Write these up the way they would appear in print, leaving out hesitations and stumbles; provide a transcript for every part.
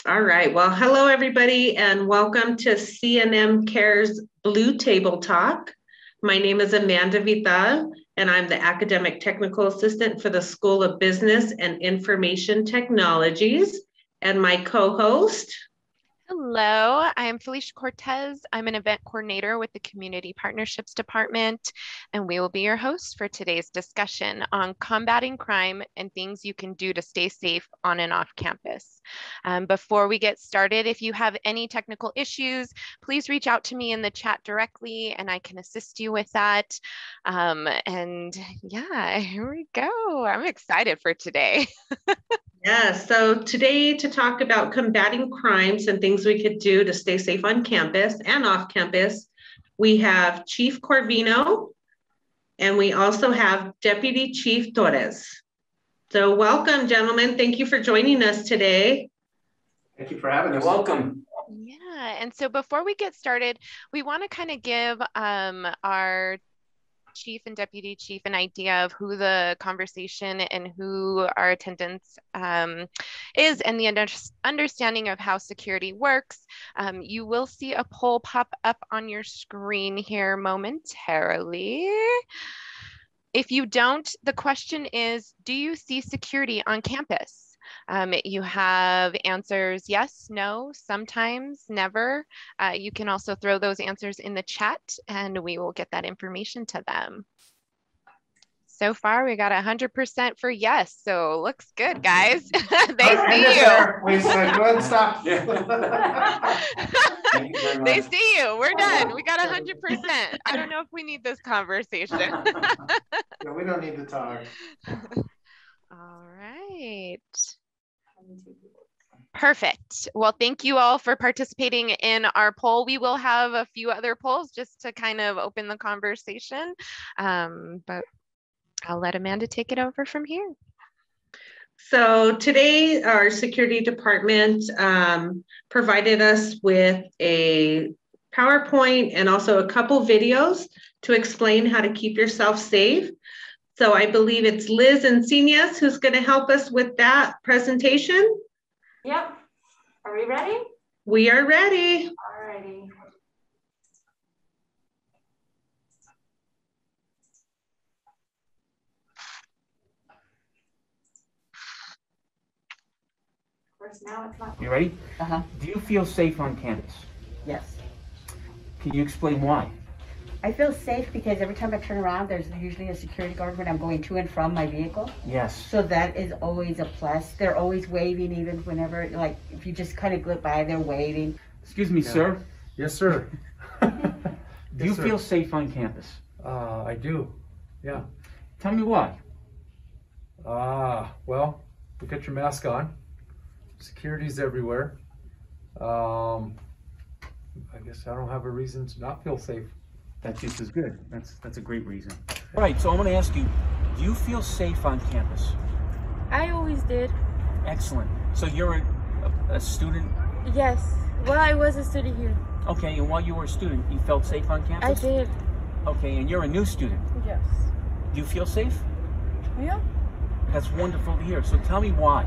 All right. Well, hello, everybody, and welcome to CNM Care's Blue Table Talk. My name is Amanda Vital, and I'm the Academic Technical Assistant for the School of Business and Information Technologies. And my co-host. Hello, I'm Felicia Cortez. I'm an event coordinator with the Community Partnerships Department, and we will be your hosts for today's discussion on combating crime and things you can do to stay safe on and off campus. Before we get started, if you have any technical issues, please reach out to me in the chat directly and I can assist you with that. And yeah, here we go. I'm excited for today. Yes, so today to talk about combating crimes and things we could do to stay safe on campus and off campus, we have Chief Corvino, and we also have Deputy Chief Torres. So welcome, gentlemen. Thank you for joining us today. Thank you for having us. You're welcome. Yeah, and so before we get started, we want to kind of give our chief and deputy chief an idea of who the conversation and who our attendance is, and the understanding of how security works. You will see a poll pop up on your screen here momentarily. If you don't, the question is, do you see security on campus? You have answers yes, no, sometimes, never. You can also throw those answers in the chat and we will get that information to them. So far, we got 100% for yes, so looks good, guys. They see you. Wait a second, go ahead and stop. They see you. We're done. We got 100%. I don't know if we need this conversation. No, we don't need to talk. All right. Perfect. Well, thank you all for participating in our poll. We will have a few other polls just to kind of open the conversation, but I'll let Amanda take it over from here. So today, our security department provided us with a PowerPoint and also a couple videos to explain how to keep yourself safe. So I believe it's Liz Encinas who's going to help us with that presentation. Yep. Are we ready? We are ready. All righty. Of course, now it's not. You ready? Uh-huh. Do you feel safe on campus? Yes. Can you explain why? I feel safe because every time I turn around, there's usually a security guard when I'm going to and from my vehicle. Yes. So that is always a plus. They're always waving, even whenever, like, if you just kind of glip by, they're waving. Excuse me, sir. Yes, sir. Do you feel safe on campus? I do. Yeah. Tell me why. Well, you got your mask on. Security's everywhere. I guess I don't have a reason to not feel safe. That's just as good. That's a great reason. All right, so I'm going to ask you, do you feel safe on campus? I always did. Excellent. So you're a student? Yes. Well, I was a student here. Okay, and while you were a student, you felt safe on I campus? did. Okay, and you're a new student. Yes. Do you feel safe? Yeah. That's wonderful to hear. So tell me why.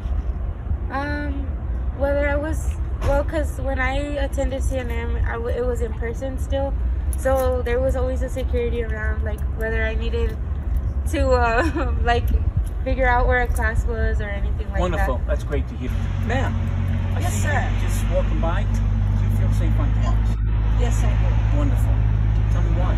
Whether I was, well, because when I attended CNM, it was in person still. So there was always a security around, like whether I needed to like figure out where a class was or anything like that. Wonderful. That's great to hear. Ma'am. Yes, sir. Just walking by. Do you feel safe on campus? Yes, I Wonderful. Tell me why.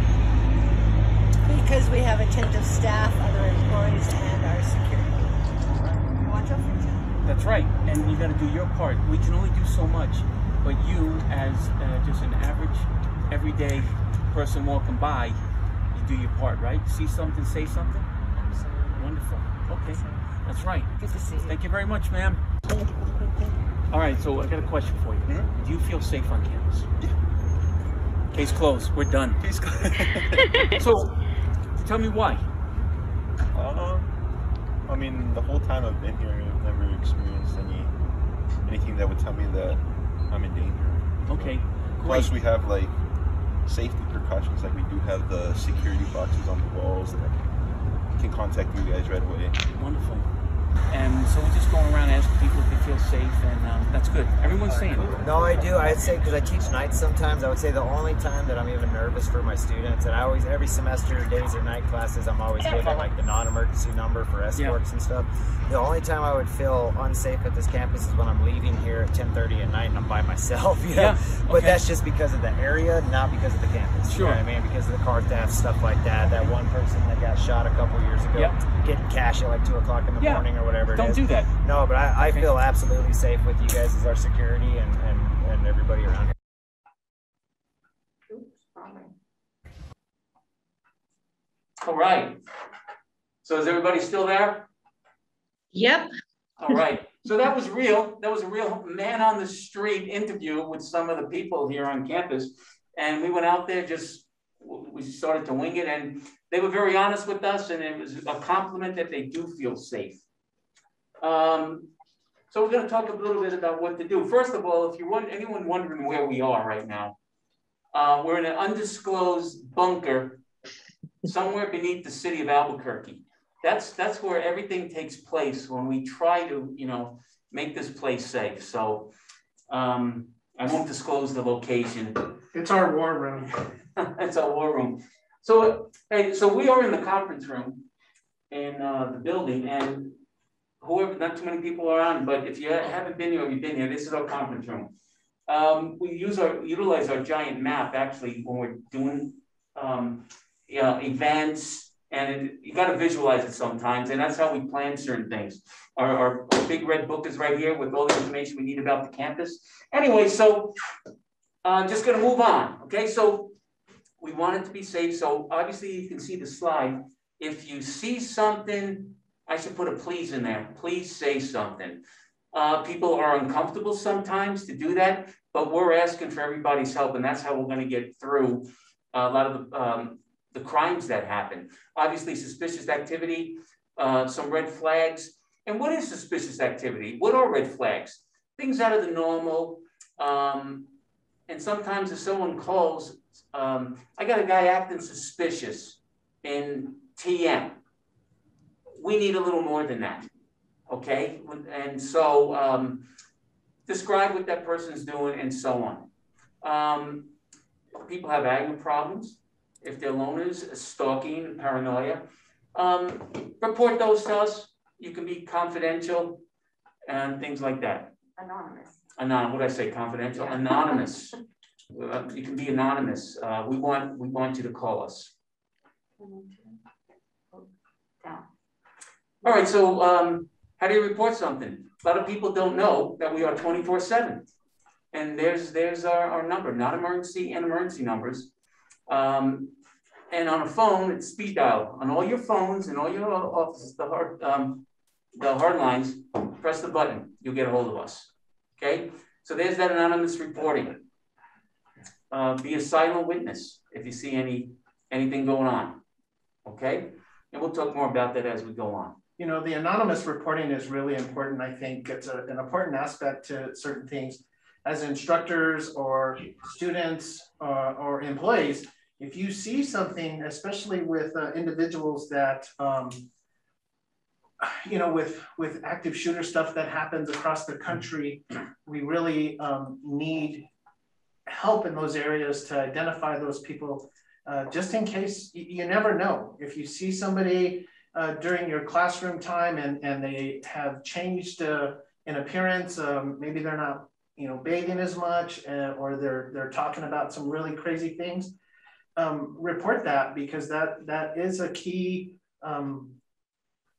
do. Because we have attentive staff, other employees, and our security. Watch out for each other. That's right. And you got to do your part. We can only do so much. But you, as just an average, everyday person walking by, you do your part, right? See something, say something? Absolutely. Wonderful. Okay. That's right. Good to see you. Thank you very much, ma'am. All right, so I got a question for you. Do you feel safe on campus? Case closed. We're done. Case closed. So, tell me why. I mean, the whole time I've been here, I've never experienced anything that would tell me that I'm in danger. Okay. Plus, Great. we have like safety precautions, like we do have the security boxes on the walls that can contact you guys right away. Wonderful. And so we're just going around asking people if they feel safe, and that's good. Everyone's saying it. No, I do. I'd say, because I teach nights sometimes, I would say the only time that I'm even nervous for my students, and I always, every semester, days or night classes, I'm always given like the non-emergency number for escorts and stuff. The only time I would feel unsafe at this campus is when I'm leaving here at 10:30 at night and I'm by myself, you know? But that's just because of the area, not because of the campus. Sure. You know what I mean? Because of the car theft, stuff like that. That one person that got shot a couple years ago, getting cash at like 2 o'clock in the morning or whatever it is. Don't do that. No, but I feel absolutely safe with you guys as our security and everybody around here. All right. So is everybody still there? Yep. All right. So that was real. That was a real man on the street interview with some of the people here on campus. And we went out there, we started to wing it, and they were very honest with us, and it was a compliment that they do feel safe. So we're going to talk a little bit about what to do. First of all, if you want anyone wondering where we are right now, we're in an undisclosed bunker somewhere beneath the city of Albuquerque. That's where everything takes place when we try to, make this place safe. So I won't disclose the location. It's our war room. It's our war room. So, hey, so we are in the conference room in the building, and whoever, not too many people are on, but if you haven't been here or you've been here, this is our conference room. We utilize our giant map actually when we're doing events, and you got to visualize it sometimes, and that's how we plan certain things. Our big red book is right here with all the information we need about the campus. Anyway, so just going to move on. Okay, so we want it to be safe. So obviously you can see the slide. If you see something, I should put a please in there. Please say something. People are uncomfortable sometimes to do that, but we're asking for everybody's help, and that's how we're going to get through a lot of the crimes that happen. Obviously, suspicious activity, some red flags. And what is suspicious activity? What are red flags? Things out of the normal. And sometimes if someone calls, I got a guy acting suspicious in TM. We need a little more than that, okay? And so describe what that person's doing and so on. People have anger problems. If they're loners, stalking, paranoia, report those to us. You can be confidential and things like that. Anonymous. Anonymous, what did I say, confidential? Yeah. Anonymous. You can be anonymous. We want you to call us. All right, so how do you report something? A lot of people don't know that we are 24/7. And there's our number, not emergency and emergency numbers. And on a phone, it's speed dial. On all your phones and all your offices, the hard lines, press the button, you'll get a hold of us, okay? So there's that anonymous reporting. Be a silent witness if you see anything going on, okay? And we'll talk more about that as we go on. The anonymous reporting is really important. I think it's an important aspect to certain things. As instructors or students or employees, if you see something, especially with individuals that, with active shooter stuff that happens across the country, we really need help in those areas to identify those people, just in case. You never know. If you see somebody during your classroom time and they have changed in appearance, maybe they're not bathing as much, or they're talking about some really crazy things, report that, because that is a key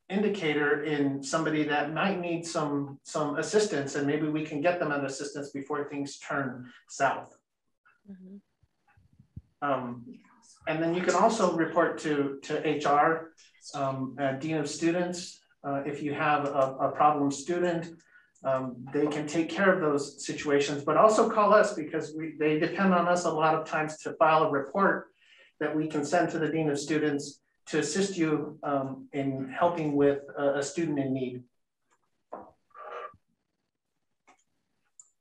indicator in somebody that might need some assistance, and maybe we can get them an assistance before things turn south. And then you can also report to HR, Dean of Students. If you have a problem student, they can take care of those situations, but also call us, because they depend on us a lot of times to file a report that we can send to the Dean of Students to assist you in helping with a student in need.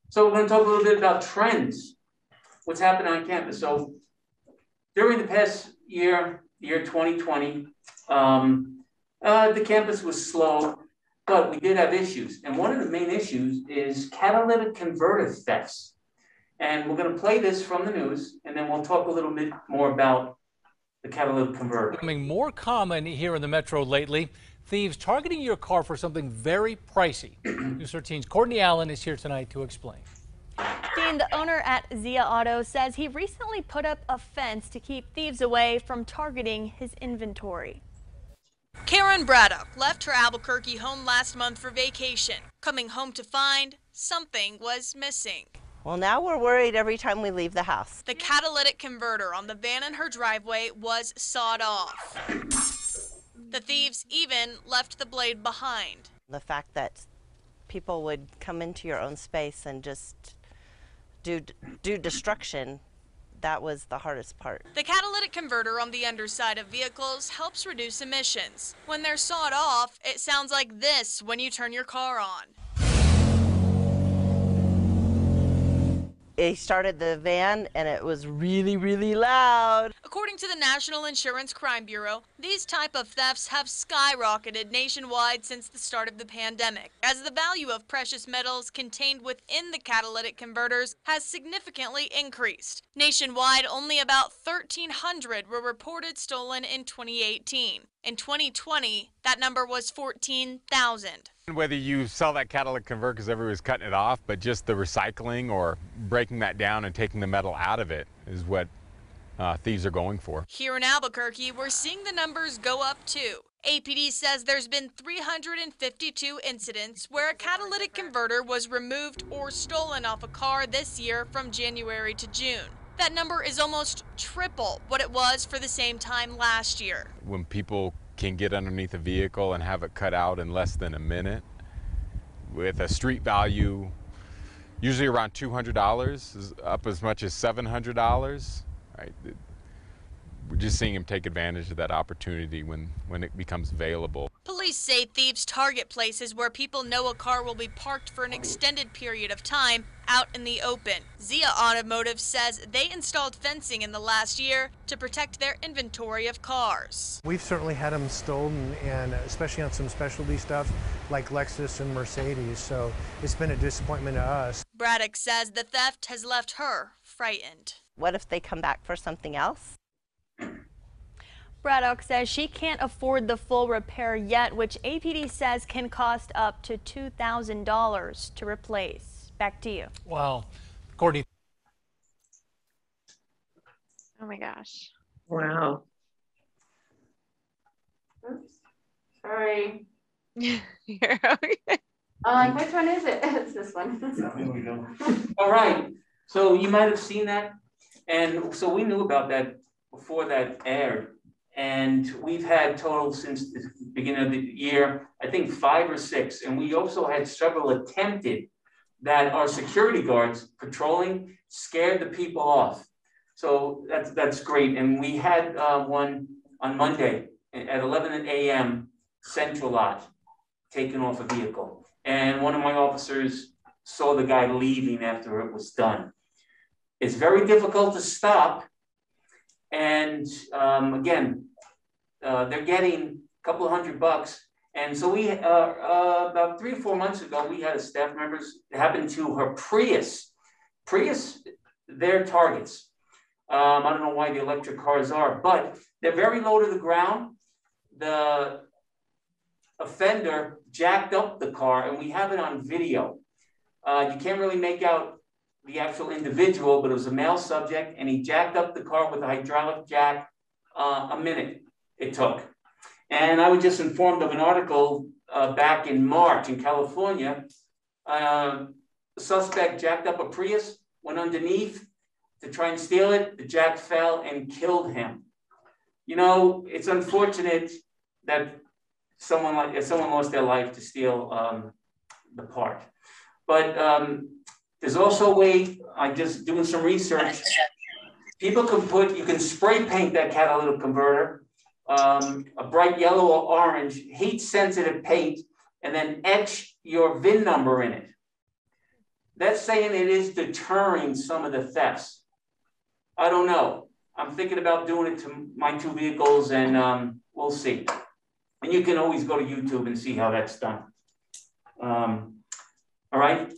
So we're going to talk a little bit about trends, what's happening on campus. So during the past year 2020, the campus was slow. But we did have issues. And one of the main issues is catalytic converter thefts. And we're going to play this from the news, and then we'll talk a little bit more about the catalytic converter. Becoming more common here in the metro lately, thieves targeting your car for something very pricey. News 13's Courtney Allen is here tonight to explain. Dean, the owner at Zia Auto, says he recently put up a fence to keep thieves away from targeting his inventory. Karen Braddock left her Albuquerque home last month for vacation, coming home to find something was missing. Well, now we're worried every time we leave the house. The catalytic converter on the van in her driveway was sawed off. The thieves even left the blade behind. The fact that people would come into your own space and just do destruction, that was the hardest part. The catalytic converter on the underside of vehicles helps reduce emissions. When they're sawed off, it sounds like this when you turn your car on. He started the van and it was really, really loud. According to the National Insurance Crime Bureau, these type of thefts have skyrocketed nationwide since the start of the pandemic, as the value of precious metals contained within the catalytic converters has significantly increased. Nationwide, only about 1,300 were reported stolen in 2018. In 2020, that number was 14,000. Whether you sell that catalytic converter because everybody's cutting it off, but just the recycling or breaking that down and taking the metal out of it is what thieves are going for. Here in Albuquerque, we're seeing the numbers go up too. APD says there's been 352 incidents where a catalytic converter was removed or stolen off a car this year from January to June. That number is almost triple what it was for the same time last year. When people can get underneath a vehicle and have it cut out in less than a minute, with a street value usually around $200, up as much as $700, right? We're just seeing them take advantage of that opportunity when it becomes available. Police say thieves target places where people know a car will be parked for an extended period of time out in the open. Zia Automotive says they installed fencing in the last year to protect their inventory of cars. We've certainly had them stolen, and especially on some specialty stuff like Lexus and Mercedes, so it's been a disappointment to us. Braddock says the theft has left her frightened. What if they come back for something else? Braddock says she can't afford the full repair yet, which APD says can cost up to $2,000 to replace. Back to you. Wow. Courtney. Oh my gosh. Wow. Oops. Sorry. You're okay. Which one is it? It's this one. Here we go. All right. So you might have seen that. And so we knew about that before that aired. And we've had total since the beginning of the year, I think 5 or 6. And we also had several attempted that our security guards patrolling scared the people off. So that's great. And we had one on Monday at 11 a.m. Central Lot, taking off a vehicle. And one of my officers saw the guy leaving after it was done. It's very difficult to stop. And again, they're getting a couple of $100. And so we, about 3 or 4 months ago, we had a staff member, it happened to her Prius. They're targets. I don't know why the electric cars are, but they're very low to the ground. The offender jacked up the car, and we have it on video. You can't really make out the actual individual, but it was a male subject, and he jacked up the car with a hydraulic jack. A minute it took. And I was just informed of an article back in March in California. The suspect jacked up a Prius, went underneath to try and steal it. The jack fell and killed him. You know, it's unfortunate that someone lost their life to steal the part. But there's also a way, I'm just doing some research. People can you can spray paint that catalytic converter, a bright yellow or orange, heat sensitive paint, and then etch your VIN number in it. That's saying it is deterring some of the thefts. I don't know. I'm thinking about doing it to my 2 vehicles, and we'll see. And you can always go to YouTube and see how that's done. All right.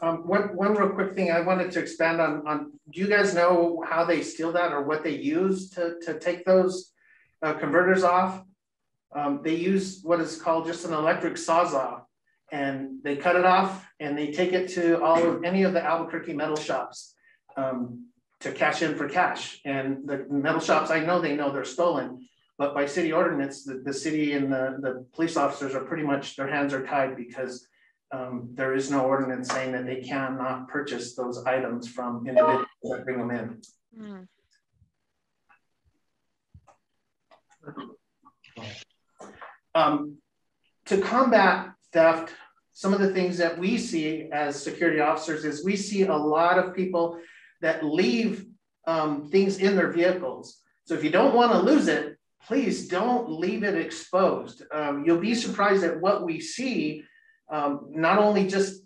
One real quick thing I wanted to expand on, do you guys know how they steal that or what they use to take those converters off? They use what is called just an electric sawzall, and they cut it off and they take it to any of the Albuquerque metal shops to cash in for cash. And the metal shops, I know they know they're stolen, but by city ordinance, the city and the police officers are pretty much, their hands are tied because there is no ordinance saying that they cannot purchase those items from individuals that bring them in. To combat theft, some of the things that we see as security officers is we see a lot of people that leave things in their vehicles. So if you don't want to lose it, please don't leave it exposed. You'll be surprised at what we see. Not only just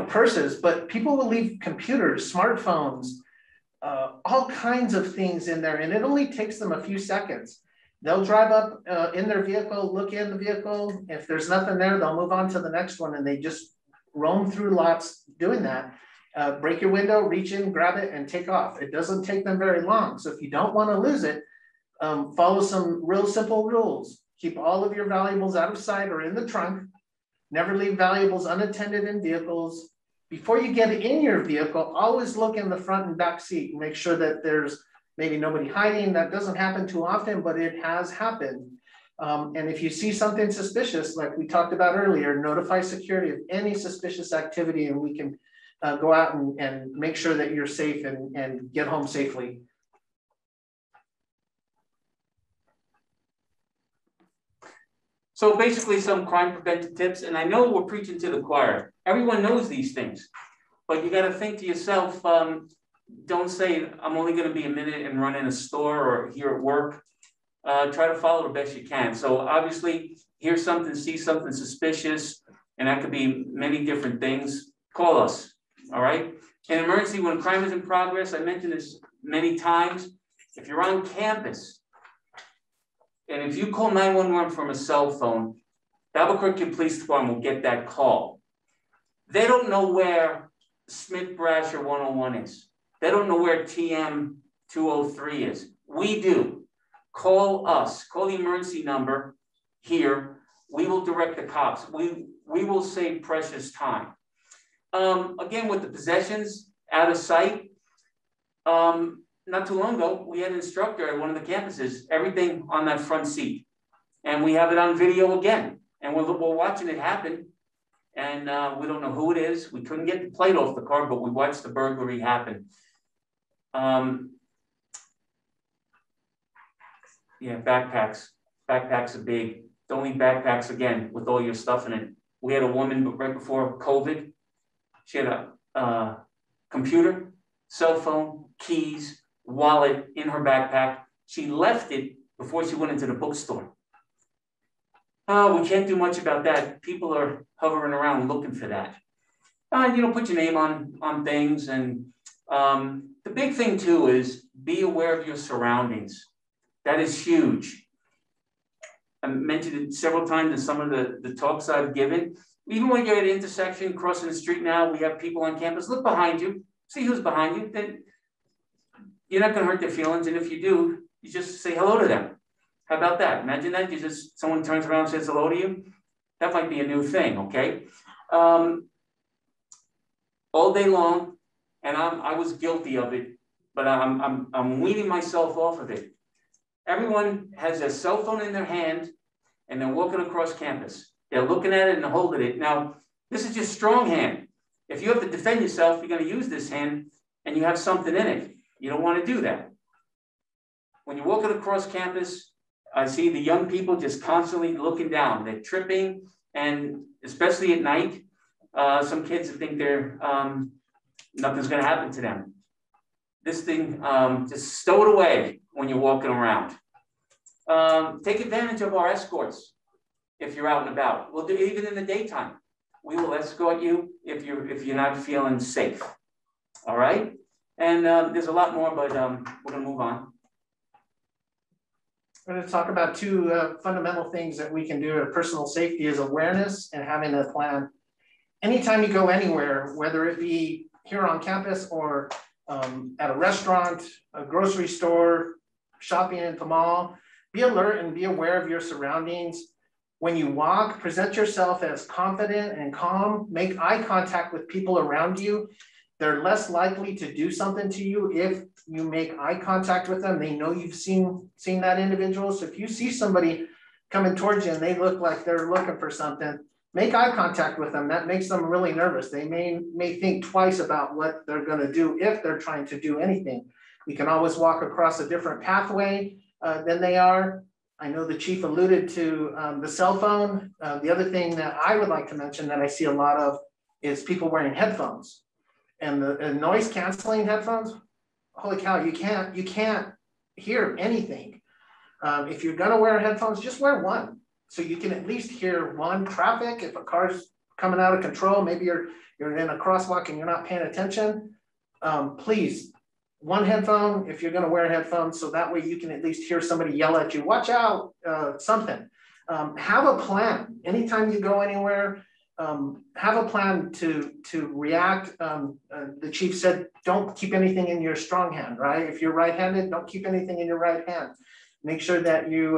purses, but people will leave computers, smartphones, all kinds of things in there, and it only takes them a few seconds. They'll drive up in their vehicle, look in the vehicle. If there's nothing there, they'll move on to the next one, and they just roam through lots doing that. Break your window, reach in, grab it, and take off. It doesn't take them very long. So if you don't want to lose it, follow some real simple rules. Keep all of your valuables out of sight or in the trunk. Never leave valuables unattended in vehicles. Before you get in your vehicle, always look in the front and back seat and make sure that there's maybe nobody hiding. That doesn't happen too often, but it has happened. And if you see something suspicious, like we talked about earlier, notify security of any suspicious activity, and we can go out and make sure that you're safe and get home safely. So basically some crime prevention tips, and I know we're preaching to the choir. Everyone knows these things, but you got to think to yourself, don't say, I'm only going to be a minute and run in a store or here at work. Try to follow the best you can. So obviously, hear something, see something suspicious, and that could be many different things. Call us, all right? In emergency, when crime is in progress, I mentioned this many times, if you're on campus, and if you call 911 from a cell phone, the Albuquerque Police Department will get that call. They don't know where Smith Brasher 101 is. They don't know where TM 203 is. We do. Call us. Call the emergency number here. We will direct the cops. We will save precious time. Again, with the possessions out of sight, not too long ago, we had an instructor at one of the campuses, everything on that front seat. And we have it on video again. And we're watching it happen. And we don't know who it is. We couldn't get the plate off the car, but we watched the burglary happen. Yeah, backpacks. Backpacks are big. Don't leave backpacks again with all your stuff in it. We had a woman right before COVID. She had a computer, cell phone, keys, wallet in her backpack. She left it before she went into the bookstore. We can't do much about that. People are hovering around looking for that. Put your name on things. And the big thing too is be aware of your surroundings. That is huge. I mentioned it several times in some of the talks I've given. Even when you're at an intersection, crossing the street now, we have people on campus. Look behind you. See who's behind you. Then you're not going to hurt their feelings. And if you do, you just say hello to them. How about that? Imagine that. Someone turns around and says hello to you. That might be a new thing, okay? All day long, and I was guilty of it, but I'm weaning myself off of it. Everyone has a cell phone in their hand, and they're walking across campus. They're looking at it and holding it. Now, this is just strong hand. If you have to defend yourself, you're going to use this hand, and you have something in it. You don't want to do that. When you're walking across campus, I see the young people just constantly looking down. They're tripping, and especially at night, some kids think nothing's going to happen to them. This thing, just stow it away when you're walking around. Take advantage of our escorts if you're out and about. We'll do it even in the daytime. We will escort you if you're not feeling safe. All right? And there's a lot more, but we're going to move on. We're going to talk about two fundamental things that we can do to personal safety is awareness and having a plan. Anytime you go anywhere, whether it be here on campus or at a restaurant, a grocery store, shopping at the mall, be alert and be aware of your surroundings. When you walk, present yourself as confident and calm. Make eye contact with people around you. They're less likely to do something to you if you make eye contact with them. They know you've seen that individual. So if you see somebody coming towards you and they look like they're looking for something, make eye contact with them. That makes them really nervous. They may think twice about what they're going to do if they're trying to do anything. You can always walk across a different pathway than they are. I know the chief alluded to the cell phone. The other thing that I would like to mention that I see a lot of is people wearing headphones. And the noise canceling headphones, holy cow, you can't hear anything. If you're gonna wear headphones, just wear one. So you can at least hear one. Traffic, if a car's coming out of control, maybe you're in a crosswalk and you're not paying attention, please, one headphone if you're gonna wear headphones, so that way you can at least hear somebody yell at you, watch out, something. Have a plan. Anytime you go anywhere, have a plan to react. The chief said, don't keep anything in your strong hand, right? If you're right-handed, don't keep anything in your right hand. Make sure that you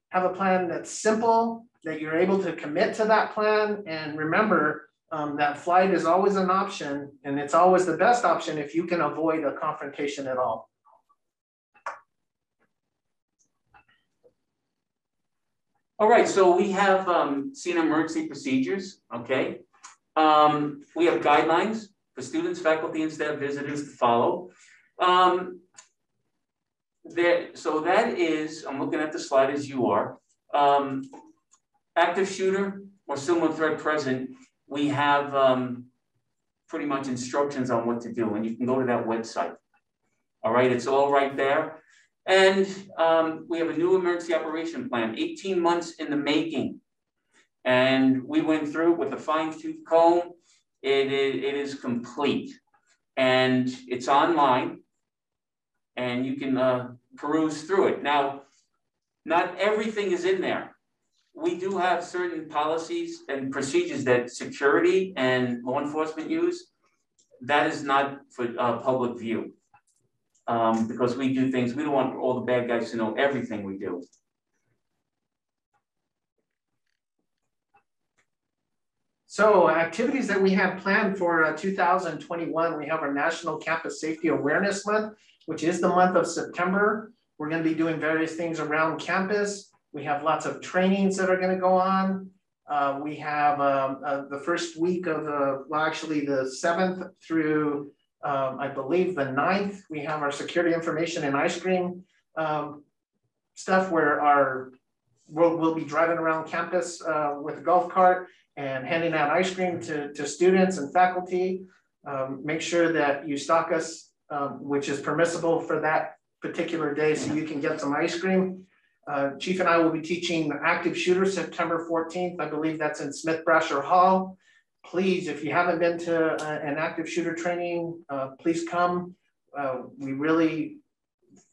have a plan that's simple, that you're able to commit to that plan. And remember that flight is always an option, and it's always the best option if you can avoid a confrontation at all. All right, so we have seen emergency procedures, okay? We have guidelines for students, faculty, and staff visitors to follow. So that is, I'm looking at the slide as you are. Active shooter or similar threat present, we have pretty much instructions on what to do, and you can go to that website. All right, it's all right there. And we have a new emergency operation plan, 18 months in the making. And we went through with a fine-tooth comb. It is complete. And it's online. And you can peruse through it. Now, not everything is in there. We do have certain policies and procedures that security and law enforcement use. That is not for public view. Because we do things, we don't want all the bad guys to know everything we do. So activities that we have planned for 2021, we have our National Campus Safety Awareness Month, which is the month of September. We're going to be doing various things around campus. We have lots of trainings that are going to go on. We have the first week of, well, actually the 7th through I believe the 9th, we have our security information and ice cream stuff where we'll be driving around campus with a golf cart and handing out ice cream to students and faculty. Make sure that you stock us, which is permissible for that particular day, so you can get some ice cream. Chief and I will be teaching active shooter September 14th. I believe that's in Smith Brasher Hall. Please, if you haven't been to an active shooter training, please come. We really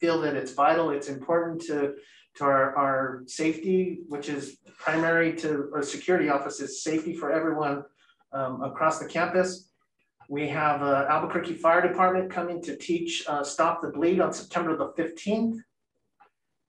feel that it's vital. It's important to our safety, which is primary to our security office's safety for everyone across the campus. We have Albuquerque Fire Department coming to teach Stop the Bleed on September the 15th.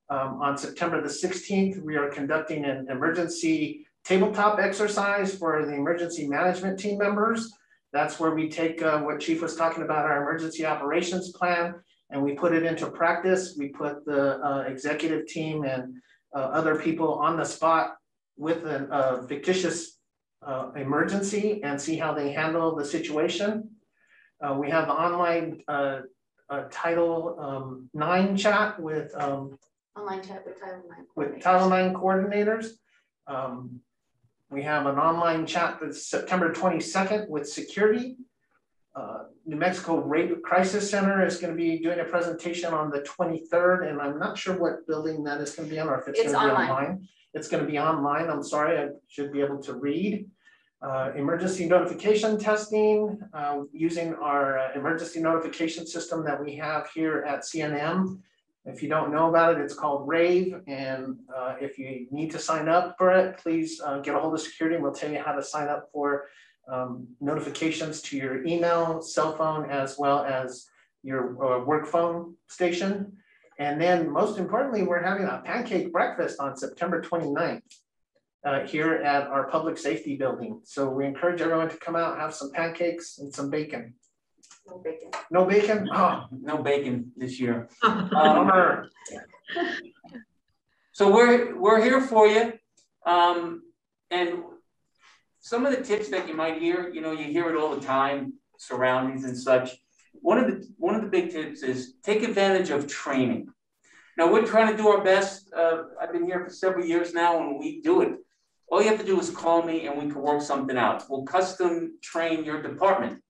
On September the 16th, we are conducting an emergency tabletop exercise for the emergency management team members. That's where we take what Chief was talking about, our emergency operations plan, and we put it into practice. We put the executive team and other people on the spot with a fictitious emergency and see how they handle the situation. We have the online Title IX chat with Online chat with Title IX. With Title IX coordinators. We have an online chat that's September 22nd with security. New Mexico Rape Crisis Center is going to be doing a presentation on the 23rd, and I'm not sure what building that is going to be on, or if it's going to be online. It's going to be online. I'm sorry, I should be able to read. Emergency notification testing using our emergency notification system that we have here at CNM. If you don't know about it, it's called RAVE. And if you need to sign up for it, please get a hold of security and we'll tell you how to sign up for notifications to your email, cell phone, as well as your work phone station. And then most importantly, we're having a pancake breakfast on September 29th here at our public safety building. So we encourage everyone to come out, have some pancakes and some bacon. No bacon. No bacon? Oh. No bacon this year. So we're here for you. And some of the tips that you might hear, you hear it all the time, surroundings and such. One of the big tips is take advantage of training. Now we're trying to do our best. I've been here for several years now and we do it. All you have to do is call me and we can work something out. We'll custom train your department.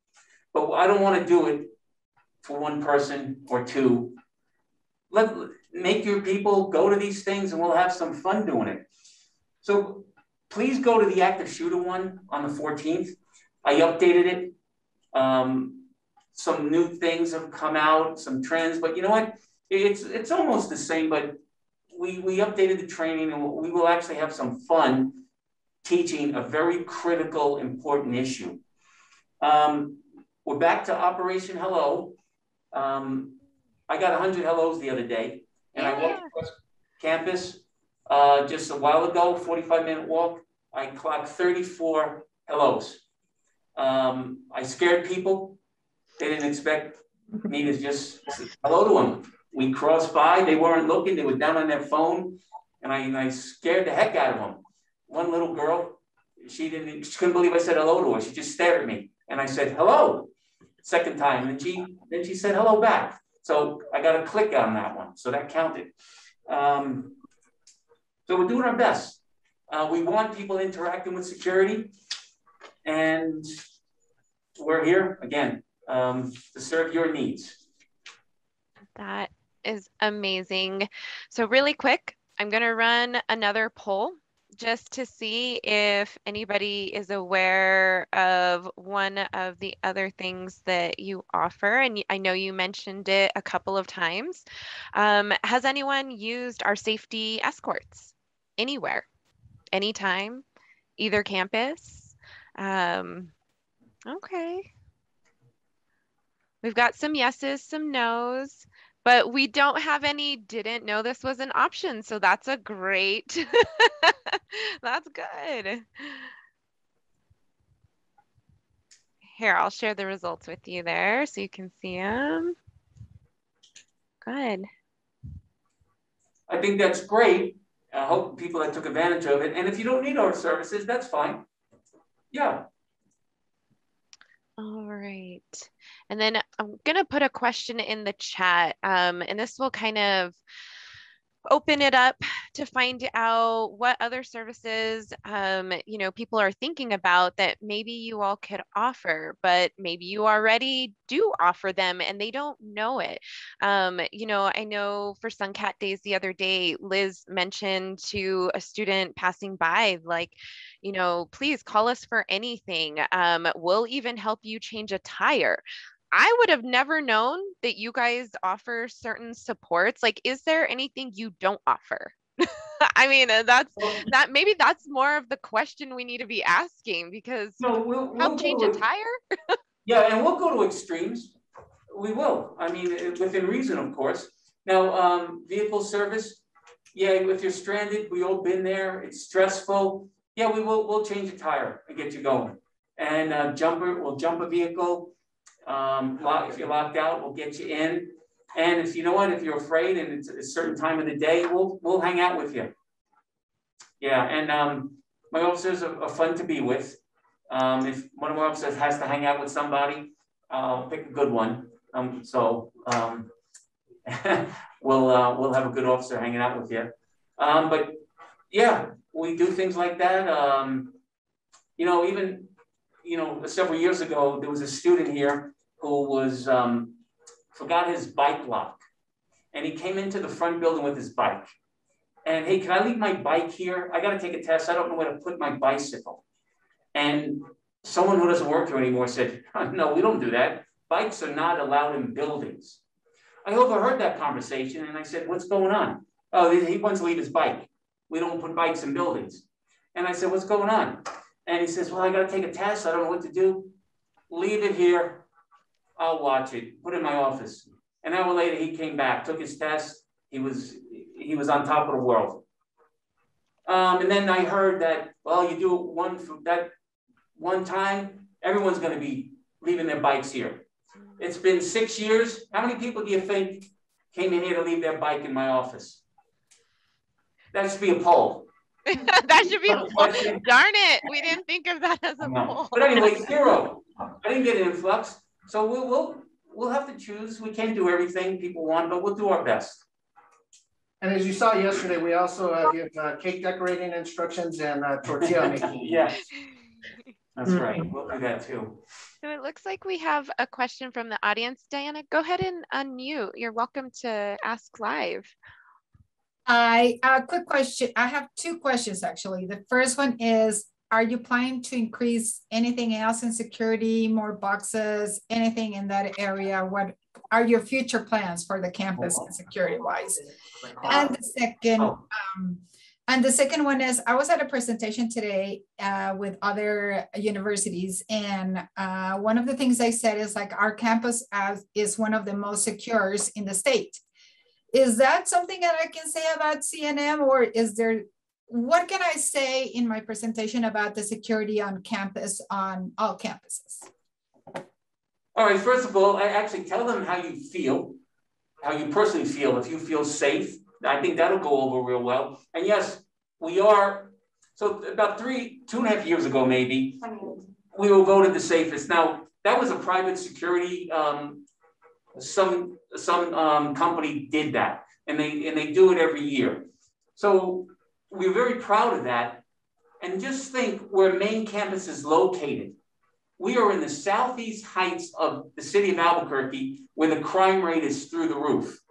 But I don't want to do it for one person or two. Make your people go to these things and we'll have some fun doing it. So please go to the active shooter one on the 14th. I updated it. Some new things have come out, some trends, but you know what? It's almost the same, but we updated the training and we will actually have some fun teaching a very critical, important issue. We're back to Operation Hello. I got 100 hellos the other day, and I walked across campus just a while ago, 45-minute walk. I clocked 34 hellos. I scared people. They didn't expect me to just say hello to them. We crossed by, they weren't looking, they were down on their phone, and I scared the heck out of them. One little girl, she couldn't believe I said hello to her. She just stared at me, and I said, hello. Second time, and then she said hello back. So I got a click on that one, so that counted. So we're doing our best. We want people interacting with security, and we're here again to serve your needs. That is amazing. So really quick, I'm going to run another poll just to see if anybody is aware of one of the other things that you offer. And I know you mentioned it a couple of times. Has anyone used our safety escorts anywhere, anytime, either campus? Okay. We've got some yeses, some nos. But we don't have any didn't know this was an option. So that's a great, that's good. Here, I'll share the results with you there so you can see them. Good. I think that's great. I hope people that took advantage of it. And if you don't need our services, that's fine. Yeah. All right. And then I'm going to put a question in the chat, and this will kind of open it up to find out what other services, people are thinking about that maybe you all could offer, but maybe you already do offer them and they don't know it. I know for Suncat Days the other day, Liz mentioned to a student passing by, like, please call us for anything. We'll even help you change a tire. I would have never known that you guys offer certain supports. Like, is there anything you don't offer? I mean, maybe that's more of the question we need to be asking, because we'll help change a tire? Yeah, and we'll go to extremes. We will. I mean, within reason, of course. Now, vehicle service. Yeah, if you're stranded, we all been there. It's stressful. Yeah, we'll change a tire and get you going. And we'll jump a vehicle. If you're locked out, we'll get you in. And if you're afraid and it's a certain time of the day, we'll hang out with you. Yeah, and my officers are fun to be with. If one of our officers has to hang out with somebody, I'll pick a good one. We'll have a good officer hanging out with you. But yeah, we do things like that. Several years ago, there was a student here who was forgot his bike lock, and he came into the front building with his bike. And hey, can I leave my bike here? I got to take a test. I don't know where to put my bicycle. And someone who doesn't work here anymore said, no, we don't do that. Bikes are not allowed in buildings. I overheard that conversation and I said, what's going on? Oh, he wants to leave his bike. We don't put bikes in buildings. And I said, what's going on? And he says, well, I got to take a test. I don't know what to do. Leave it here. I'll watch it. Put it in my office. An hour later, he came back, took his test. He was on top of the world. And then I heard that, well, you do that one time, everyone's going to be leaving their bikes here. It's been 6 years. How many people do you think came in here to leave their bike in my office? That should be a poll. That should be a poll. Darn it. We didn't think of that as a poll. But anyway, 0. I didn't get an influx. So we'll have to choose. We can't do everything people want, but we'll do our best. And as you saw yesterday, we also give cake decorating instructions and tortilla making. Yes, that's right. We'll do that too. So it looks like we have a question from the audience. Diana, go ahead and unmute. You're welcome to ask live. Quick question. I have 2 questions actually. The first one is, are you planning to increase anything else in security, more boxes, anything in that area? What are your future plans for the campus and security wise? And the second one is, I was at a presentation today with other universities, and one of the things they said is like our campus is one of the most secure in the state. Is that something that I can say about CNM, or is there, what can I say in my presentation about the security on campus, on all campuses? All right, first of all, I actually tell them how you feel, how you personally feel. If you feel safe, I think that'll go over real well. And yes, we are, so about 2.5 years ago, maybe, we were voted the safest. Now, that was a private security, some company did that, and they do it every year. So we're very proud of that. And just think where main campus is located. We are in the southeast heights of the city of Albuquerque, where the crime rate is through the roof.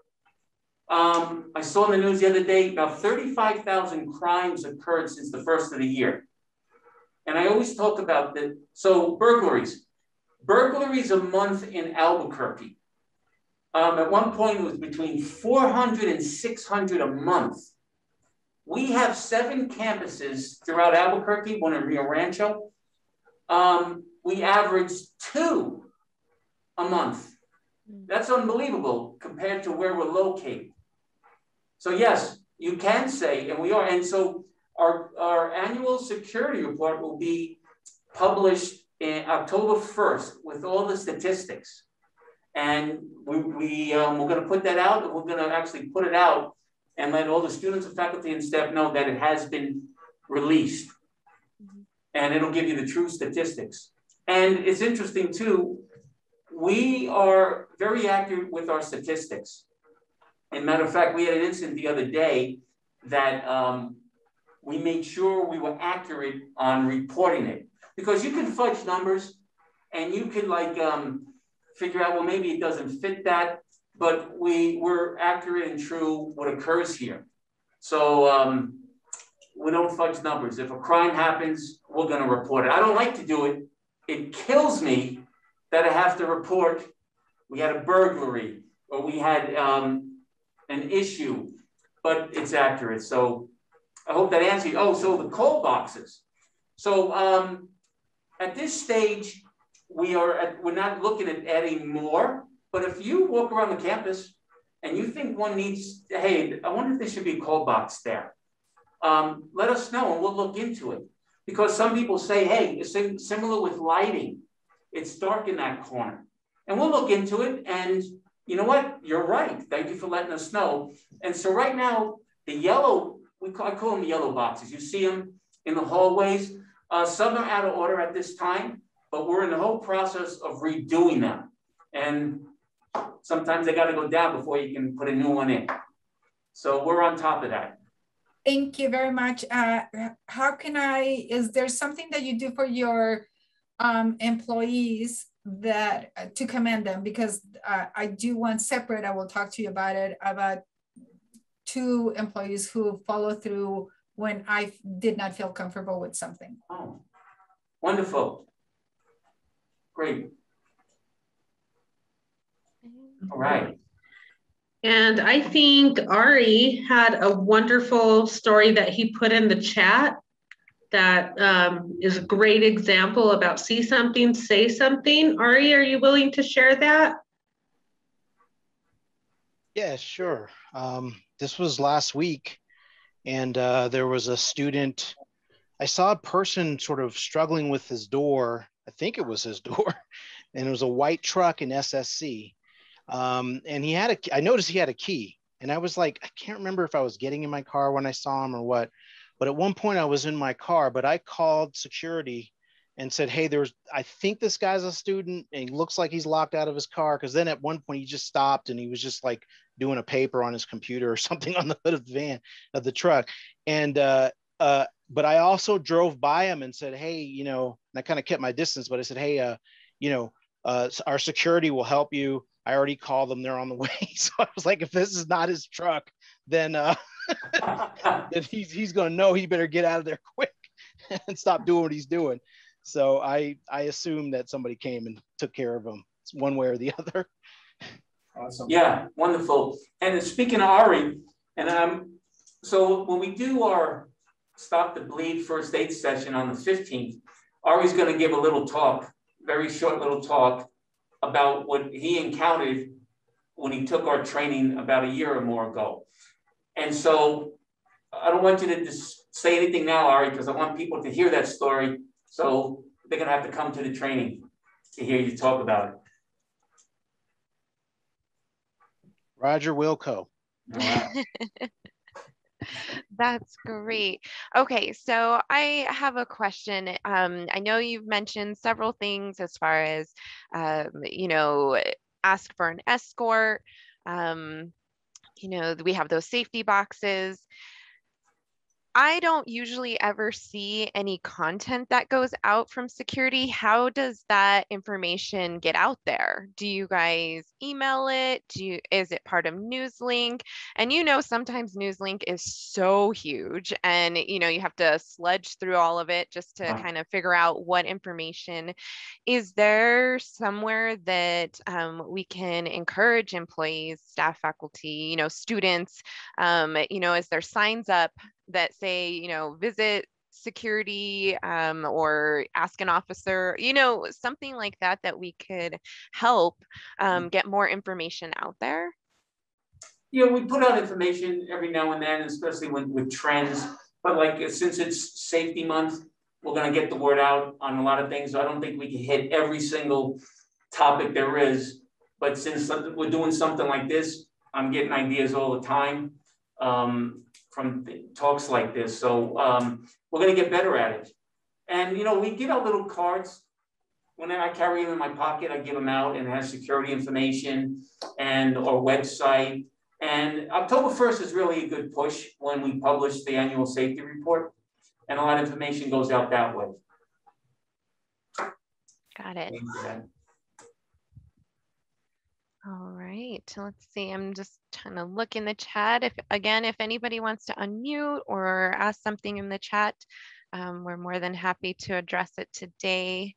I saw in the news the other day, about 35,000 crimes occurred since the first of the year. And I always talk about that. So burglaries a month in Albuquerque. At one point, it was between 400 and 600 a month. We have 7 campuses throughout Albuquerque, one in Rio Rancho. We average 2 a month. That's unbelievable compared to where we're located. So yes, you can say, and we are, and so our annual security report will be published in October 1st with all the statistics. And we're going to put that out, and we're going to actually put it out and let all the students and faculty and staff know that it has been released. And it'll give you the true statistics. And it's interesting too, we are very accurate with our statistics. As a matter of fact, we had an incident the other day that we made sure we were accurate on reporting it. Because you can fudge numbers and you can like figure out, well, maybe it doesn't fit that, but we're accurate and true what occurs here. So we don't fudge numbers. If a crime happens, we're gonna report it. I don't like to do it. It kills me that I have to report we had a burglary or we had an issue, but it's accurate. So I hope that answers you. Oh, so the cold boxes. So at this stage, we're not looking at adding more, but if you walk around the campus and you think one needs, hey, I wonder if there should be a cold box there. Let us know and we'll look into it. Because some people say, hey, it's similar with lighting. It's dark in that corner. And we'll look into it. And you know what? You're right. Thank you for letting us know. And so right now, the yellow, I call them the yellow boxes. You see them in the hallways. Some are out of order at this time, but we're in the whole process of redoing them. And sometimes they got to go down before you can put a new one in. So we're on top of that. Thank you very much. Is there something that you do for your employees that to commend them? Because I do one separate, I will talk to you about it, about 2 employees who follow through when I did not feel comfortable with something. Oh, wonderful. Great. All right. And I think Ari had a wonderful story that he put in the chat that is a great example about see something, say something. Ari, are you willing to share that? Yeah, sure. This was last week, and there was a student. I saw a person sort of struggling with his door. I think it was his door, and it was a white truck in SSC. And he had I noticed he had a key, and I was like, I can't remember if I was getting in my car when I saw him or what, but at one point I was in my car, but I called security and said, hey, I think this guy's a student and he looks like he's locked out of his car. Cause then at one point he just stopped and he was just like doing a paper on his computer or something on the hood of the van, of the truck. And, but I also drove by him and said, hey, and I kind of kept my distance, but I said, hey, our security will help you. I already called them. They're on the way. So I was like, if this is not his truck, then then he's going to know he better get out of there quick and stop doing what he's doing. So I assumed that somebody came and took care of him one way or the other. Awesome. Yeah, wonderful. And speaking of Ari, and so when we do our Stop the Bleed first aid session on the 15th, Ari's going to give a little talk, very short little talk about what he encountered when he took our training about a year or more ago. And so I don't want you to just say anything now, Ari, because I want people to hear that story. So they're going to have to come to the training to hear you talk about it. Roger Wilco. That's great. Okay, so I have a question. I know you've mentioned several things as far as, ask for an escort. We have those safety boxes. I don't usually ever see any content that goes out from security. How does that information get out there? Do you guys email it? Is it part of Newslink? And sometimes Newslink is so huge and you have to sledge through all of it just to kind of figure out what information. Is there somewhere that we can encourage employees, staff, faculty, students, is there signs up that say, visit security or ask an officer, something like that, that we could help get more information out there? Yeah, we put out information every now and then, especially with trends. But since it's Safety Month, we're going to get the word out on a lot of things. So I don't think we can hit every single topic there is. But since we're doing something like this, I'm getting ideas all the time. From talks like this. So we're going to get better at it. And, we give out little cards. When I carry them in my pocket, I give them out, and it has security information and our website. And October 1st is really a good push when we publish the annual safety report. And a lot of information goes out that way. Got it. All right, let's see. I'm just trying to look in the chat. If anybody wants to unmute or ask something in the chat, we're more than happy to address it today.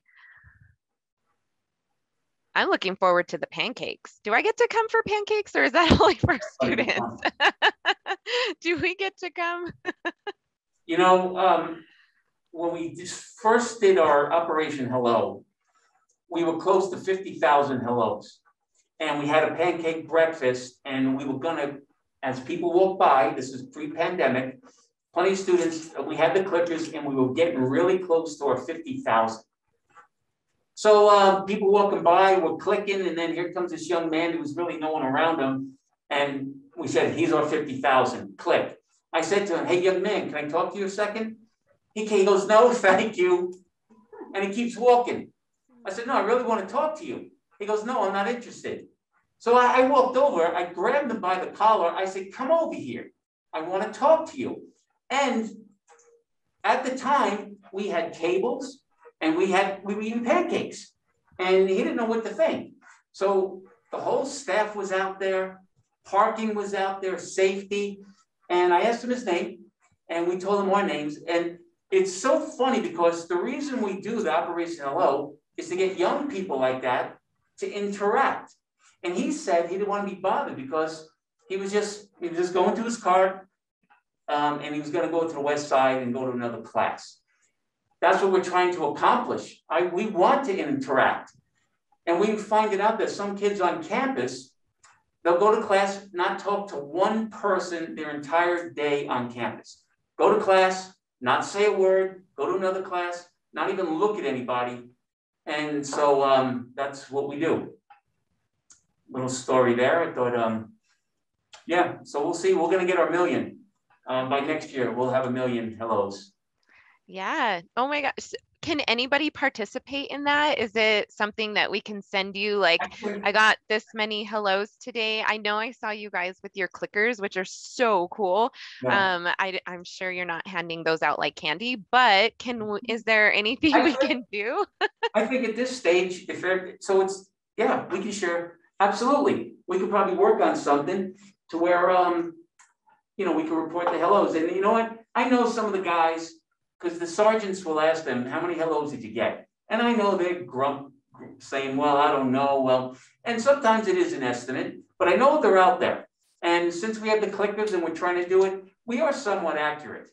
I'm looking forward to the pancakes. Do I get to come for pancakes, or is that only for students? Do we get to come? When we first did our Operation Hello, we were close to 50,000 hellos. And we had a pancake breakfast, and we were gonna, as people walk by, this is pre-pandemic, plenty of students, we had the clickers, and we were getting really close to our 50,000. So people walking by were clicking, and then here comes this young man. There was really no one around him. And we said, he's our 50,000, click. I said to him, hey, young man, can I talk to you a second? He goes, no, thank you. And he keeps walking. I said, no, I really want to talk to you. He goes, no, I'm not interested. So I walked over, I grabbed him by the collar. I said, come over here. I want to talk to you. And at the time, we had tables and we were eating pancakes. And he didn't know what to think. So the whole staff was out there, parking was out there, safety. And I asked him his name, and we told him our names. And it's so funny because the reason we do the Operation Hello is to get young people like that to interact. And he said he didn't want to be bothered because He was just going to his car, and he was going to go to the west side and go to another class. That's what we're trying to accomplish. We want to interact. And we find it out that some kids on campus, they'll go to class, not talk to one person their entire day on campus. Go to class, not say a word, go to another class, not even look at anybody. And so that's what we do. Little story there. I thought, yeah, so we'll see. We're going to get our million. By next year, we'll have 1 million hellos. Yeah. Oh my gosh. Can anybody participate in that? Is it something that we can send you? Like, I got this many hellos today. I know I saw you guys with your clickers, which are so cool. Yeah. I'm sure you're not handing those out like candy, but is there anything we can do? I think at this stage, yeah, we can share. Absolutely. We could probably work on something to where, we can report the hellos. And you know what? I know some of the guys, because the sergeants will ask them, how many hellos did you get? And I know they're saying, well, I don't know. Well, and sometimes it is an estimate, but I know they're out there. And since we have the clickers and we're trying to do it, we are somewhat accurate.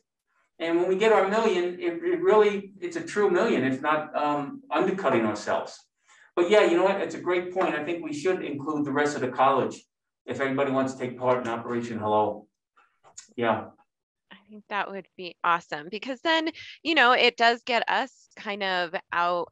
And when we get our million, it's a true million. It's not undercutting ourselves. But yeah, you know what? It's a great point. I think we should include the rest of the college if anybody wants to take part in Operation Hello. Yeah. I think that would be awesome, because then, it does get us kind of out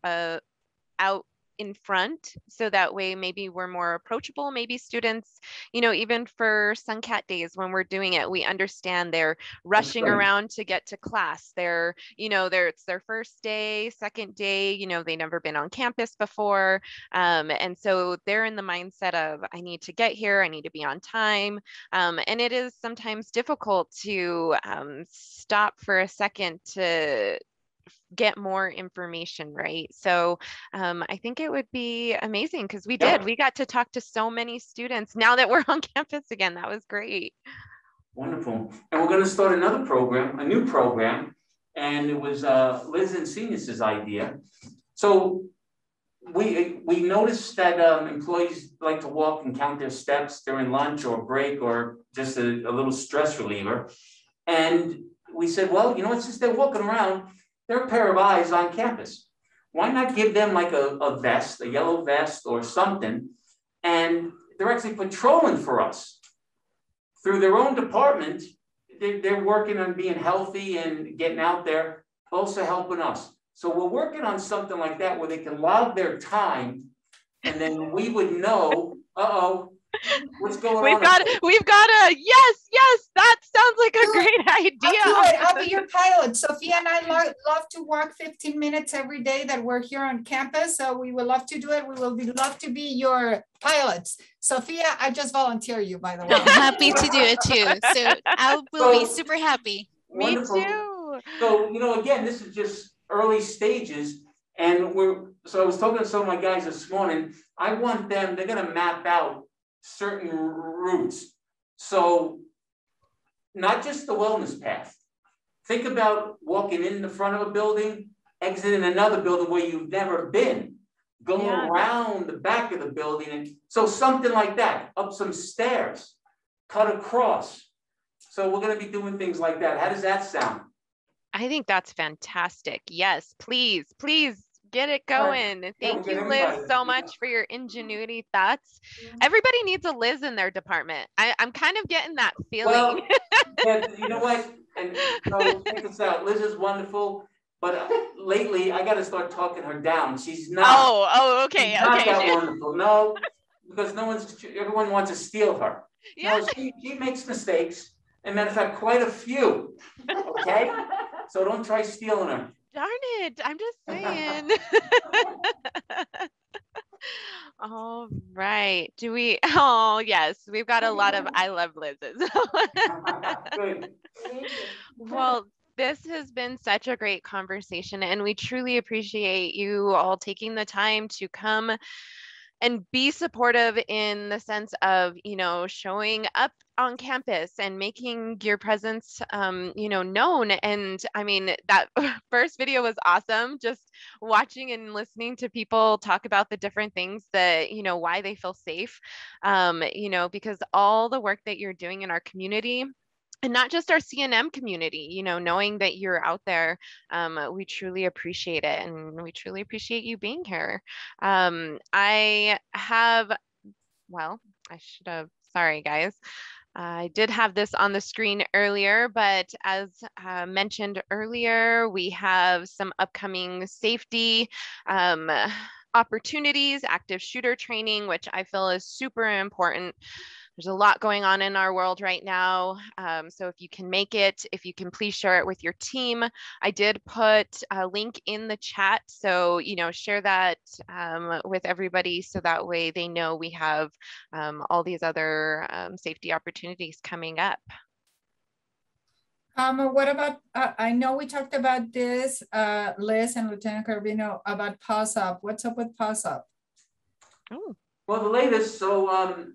in front, so that way maybe we're more approachable. Maybe students, even for Suncat days when we're doing it, we understand they're rushing around to get to class. It's their first day, second day, they've never been on campus before. And so they're in the mindset of, I need to get here, I need to be on time. And it is sometimes difficult to stop for a second to get more information, right? So I think it would be amazing, because we got to talk to so many students now that we're on campus again. That was great. Wonderful. And we're going to start another program, a new program, and it was Liz and Senius's idea. So we noticed that employees like to walk and count their steps during lunch or break, or just a little stress reliever. And we said, well, since they're walking around, they're a pair of eyes on campus. Why not give them like a vest, a yellow vest or something, and they're actually patrolling for us through their own department. They're working on being healthy and getting out there, also helping us. So we're working on something like that where they can log their time, and then we would know, what's going on? We've got a yes, that sounds like a great idea. I'll be your pilot. Sophia and I love to walk 15 minutes every day that we're here on campus. So we will love to do it. We will love to be your pilots. Sophia, I just volunteer you, by the way. I'm happy to do it too. So I will be super happy. Wonderful. Me too. So, again, this is just early stages. And so I was talking to some of my guys this morning. I want them, they're going to map out certain routes. So not just the wellness path. Think about walking in the front of a building, exiting another building where you've never been, going around the back of the building. And so something like that, up some stairs, cut across. So we're going to be doing things like that. How does that sound? I think that's fantastic. Yes, please get it going. Right. Thank you, Liz, so much for your ingenuity thoughts. Everybody needs a Liz in their department. I'm kind of getting that feeling. Well, yeah, you know what? And so check this out. Liz is wonderful, but lately I got to start talking her down. She's not. Okay. She's not that wonderful. No, because everyone wants to steal her. Yeah. No, she makes mistakes. And matter of fact, quite a few. Okay, so don't try stealing her. Darn it, I'm just saying. All right. Yes, we've got a lot of I love Liz's. Well, this has been such a great conversation, and we truly appreciate you all taking the time to come and be supportive in the sense of, showing up on campus and making your presence, known. And I mean, that first video was awesome. Just watching and listening to people talk about the different things that, why they feel safe, because all the work that you're doing in our community, and not just our CNM community, knowing that you're out there, we truly appreciate it, and we truly appreciate you being here. I have, well, I should have, sorry guys. I did have this on the screen earlier, but as mentioned earlier, we have some upcoming safety opportunities, active shooter training, which I feel is super important. There's a lot going on in our world right now. So if you can make it, if you can please share it with your team. I did put a link in the chat. So, share that with everybody so that way they know we have all these other safety opportunities coming up. What about, I know we talked about this, Liz and Lieutenant Carabino, about Pause Up. What's up with Pause Up? Oh. Well, the latest, so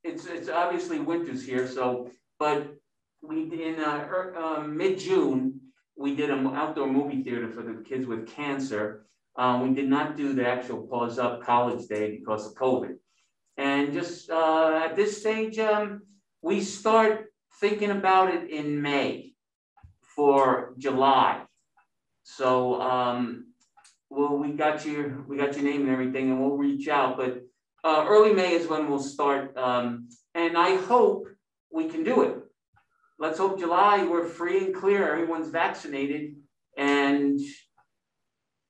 it's obviously winter's here, so, but we in mid-June, we did an outdoor movie theater for the kids with cancer. We did not do the actual Pause Up College Day because of COVID. And just at this stage, we start thinking about it in May for July. So, well, we got your name and everything, and we'll reach out, but early May is when we'll start, and I hope we can do it. Let's hope July, we're free and clear, everyone's vaccinated, and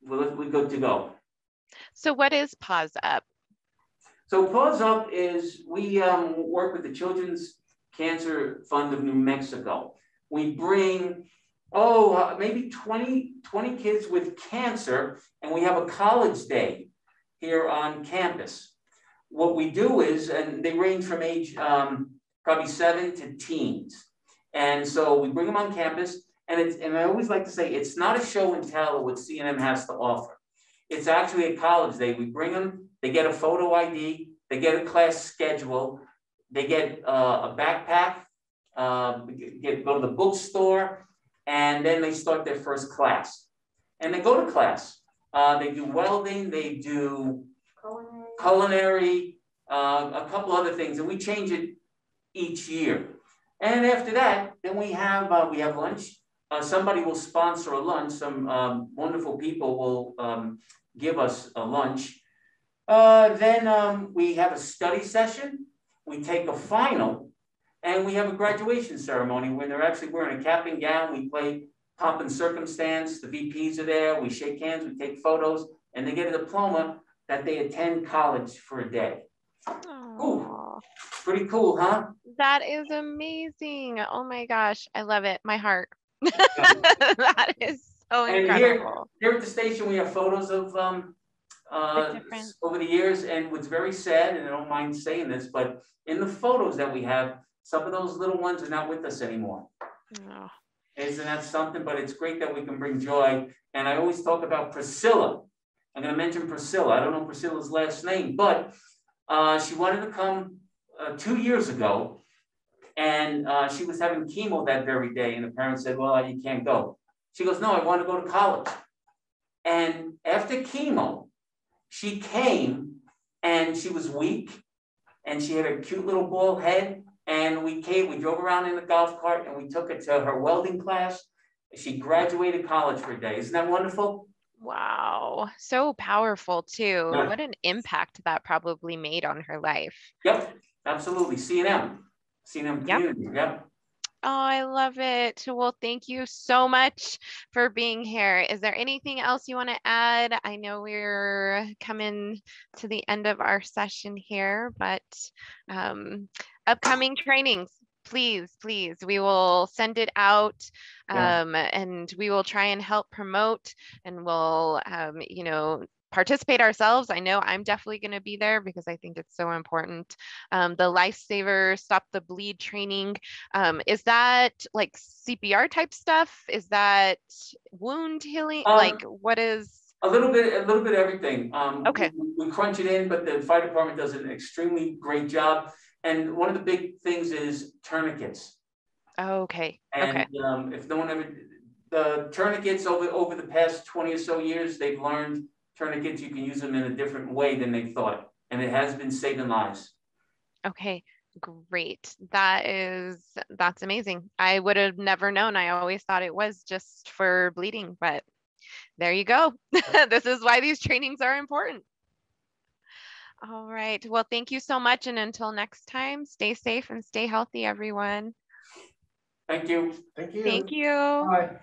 we're good to go. So what is Pause Up? So Pause Up is, we work with the Children's Cancer Fund of New Mexico. We bring, maybe 20 kids with cancer, and we have a college day here on campus. What we do is, and they range from age probably 7 to teens. And so we bring them on campus, and I always like to say, it's not a show and tell of what CNM has to offer. It's actually a college day. We bring them, they get a photo ID, they get a class schedule, they get a backpack, go to the bookstore, and then they start their first class. And they go to class. They do welding, they do culinary, a couple other things, and we change it each year. And after that, then we have lunch. Somebody will sponsor a lunch. Some wonderful people will give us a lunch. Then we have a study session. We take a final, and we have a graduation ceremony when they're actually wearing a cap and gown. We play pomp and circumstance. The VPs are there. We shake hands. We take photos, and they get a diploma that they attend college for a day. Ooh, pretty cool, huh? That is amazing. Oh my gosh, I love it. My heart. That is so incredible. Here at the station, we have photos of over the years, and what's very sad, and I don't mind saying this, but in the photos that we have, some of those little ones are not with us anymore. Oh. Isn't that something? But it's great that we can bring joy. And I always talk about Priscilla. I'm going to mention Priscilla. I don't know Priscilla's last name, but she wanted to come 2 years ago, and she was having chemo that very day, and the parents said, well, you can't go. She goes, no, I want to go to college. And after chemo, she came, and she was weak, and she had a cute little bald head, and we drove around in the golf cart, and we took her to her welding class. She graduated college for a day. Isn't that wonderful? Wow, so powerful too. Yeah. What an impact that probably made on her life. Yep, absolutely. CNM community. Yep. Oh, I love it. Well, thank you so much for being here. Is there anything else you want to add? I know we're coming to the end of our session here, but upcoming trainings, please, we will send it out, and we will try and help promote, and we'll, participate ourselves. I know I'm definitely going to be there because I think it's so important. The Lifesaver Stop the Bleed training, is that like CPR type stuff? Is that wound healing? Like what is? A little bit of everything. Okay. We crunch it in, but the fire department does an extremely great job. And one of the big things is tourniquets. Okay. And okay. If no one ever, the tourniquets over the past 20 or so years, they've learned tourniquets, you can use them in a different way than they thought. And it has been saving lives. Okay, great. That's amazing. I would have never known. I always thought it was just for bleeding, but there you go. This is why these trainings are important. All right. Well, thank you so much. And until next time, stay safe and stay healthy, everyone. Thank you. Thank you. Thank you. Bye.